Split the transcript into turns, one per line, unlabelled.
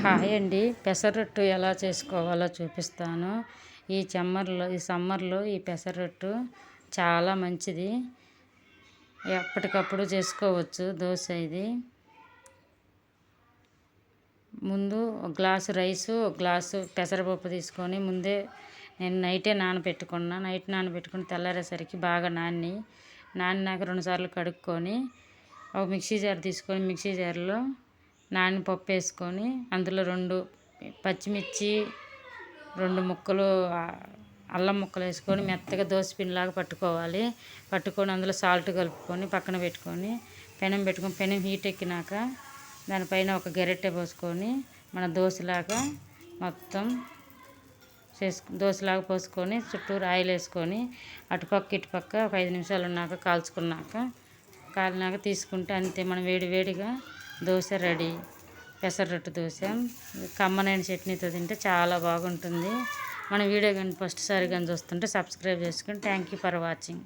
Hi అండి. పెసరట్టు ఎలా చేసుకోవాలో చూపిస్తాను. ఈ సమ్మర్లో ఈ పెసరట్టు చాలా మంచిది. ఎప్పటికప్పుడు చేసుకోవచ్చు దోశ ఇది. ముందు ఒక గ్లాసు రైసు, ఒక గ్లాసు పెసరపప్పు తీసుకొని ముందే నేను నైట్ నానబెట్టుకుని తెల్లారేసరికి బాగా నానినాక 2 సార్లు కడుక్కొని ఒక మిక్సీ జార్ తీసుకొని మిక్సీ జార్లో పప్పు వేసుకొని అందులో 2 పచ్చిమిర్చి, 2 ముక్కలు అల్లం ముక్కలు వేసుకొని మెత్తగా దోసపిండిలాగా పట్టుకొని అందులో సాల్ట్ కలుపుకొని పక్కన పెట్టుకొని పెనం హీట్ ఎక్కినాక దానిపైన ఒక గరిటె పోసుకొని మన దోశలాగా మొత్తం దోశలాగా పోసుకొని చుట్టూరు ఆయిల్ వేసుకొని అటుపక్క ఇటుపక్క ఒక 5 నిమిషాలు ఉన్నాక కాలినాక తీసుకుంటే అంతే, మనం వేడిగా దోశ రెడీ. పెసరట్టు దోశ కమ్మనైన చట్నీతో తింటే చాలా బాగుంటుంది. మన వీడియో కానీ ఫస్ట్ సారి కానీ చూస్తుంటే సబ్స్క్రైబ్ చేసుకొని థ్యాంక్ యూ ఫర్ వాచింగ్.